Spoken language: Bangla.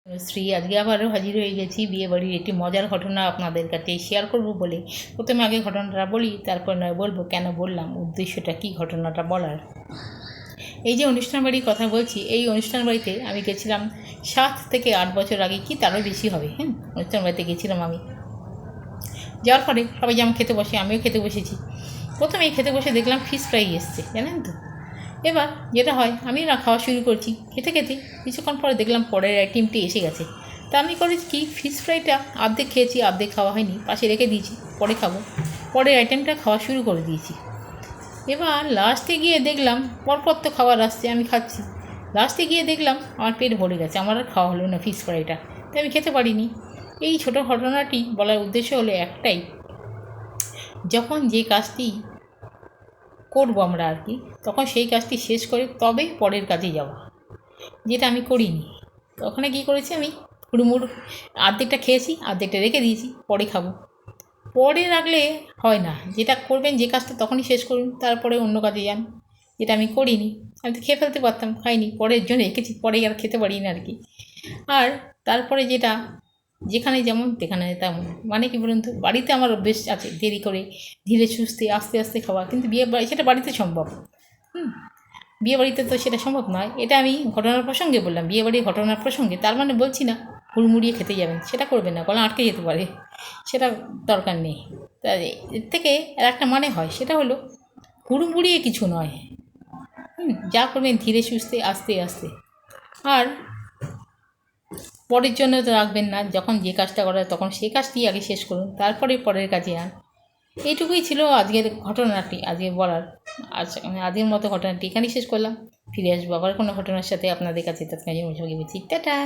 শ্রী আজকে আবারও হাজির হয়ে গেছি বিয়েবাড়ির একটি মজার ঘটনা আপনাদের কাছে শেয়ার করব বলে। প্রথমে আগে ঘটনাটা বলি, তারপর নয় বলবো কেন বললাম, উদ্দেশ্যটা কী ঘটনাটা বলার। এই যে অনুষ্ঠান বাড়ির কথা বলছি, এই অনুষ্ঠান বাড়িতে আমি গেছিলাম 7 থেকে 8 বছর আগে, কি তারও বেশি হবে। অনুষ্ঠান বাড়িতে গেছিলাম আমি। যাওয়ার পরে সবাই যেমন খেতে বসে, আমিও খেতে বসেছি। প্রথমে খেতে বসে দেখলাম ফিশ ফ্রাই এসছে, জানেন তো। এবার যেটা হয়, আমি না খাওয়া শুরু করছি, খেতে খেতে কিছুক্ষণ পরে দেখলাম পরের আইটেমটি এসে গেছে। তা আমি করেছি কি, ফিশ ফ্রাইটা অর্ধেক খেয়েছি, অর্ধেক খাওয়া হয়নি, পাশে রেখে দিয়েছি, পরে খাবো। পরের আইটেমটা খাওয়া শুরু করে দিয়েছি। এবার লাস্টে গিয়ে দেখলাম পরপর তো খাবার আসছে, আমি খাচ্ছি। লাস্টে গিয়ে দেখলাম আমার পেট ভরে গেছে, আমার আর খাওয়া হলো না ফিশ ফ্রাইটা, তাই আমি খেতে পারিনি। এই ছোটো ঘটনাটি বলার উদ্দেশ্য হলো একটাই, যখন যে কাজটি করবো আমরা আর কি, তখন সেই কাজটি শেষ করে তবে পরের কাজে যাওয়া, যেটা আমি করিনি। ওখানে কী করেছি, আমি হুড়মুড় অর্ধেকটা খেয়েছি, অর্ধেকটা রেখে দিয়েছি, পরে খাবো। পরে রাখলে হয় না, যেটা করবেন যে কাজটা তখনই শেষ করুন, তারপরে অন্য কাজে যান, যেটা আমি করিনি। আমি তো খেয়ে ফেলতে পারতাম, খাইনি, পরের জন্য রেখেছি, পরে আর খেতে পারি না আর কি। আর তারপরে যেটা, যেখানে যেমন তেখানে তেমন, মানে কি বলুন তো, বাড়িতে আমার অভ্যেস আছে দেরি করে ধীরে সুস্থে আস্তে আস্তে খাওয়া, কিন্তু বিয়ে বাড়ি সেটা বাড়িতে সম্ভব। বিয়ে বাড়িতে তো সেটা সম্ভব নয়। এটা আমি ঘটনার প্রসঙ্গে বললাম, বিয়ে বাড়ির ঘটনার প্রসঙ্গে, তার মানে বলছি না হুড়মুড়িয়ে খেতে যাবেন, সেটা করবেন না, গলা আটকে যেতে পারে, সেটা দরকার নেই। তাই এর থেকে আর একটা মানে হয়, সেটা হলো হুড়মুড়িয়ে কিছু নয়। যা করবেন ধীরে সুস্থে আস্তে আস্তে। আর পরের জন্য তো রাখবেন না, যখন যে কাজটা করার তখন সেই কাজটি আগে শেষ করুন, তারপরে পরের কাজে যান। এইটুকুই ছিল আজকের ঘটনাটি, আজকে বলার। আচ্ছা, আজকের মতো ঘটনাটি এখানেই শেষ করলাম। ফিরে আসবো আবার কোনো ঘটনার সাথে আপনাদের কাছে, তৎকালীন বলছি টাটা।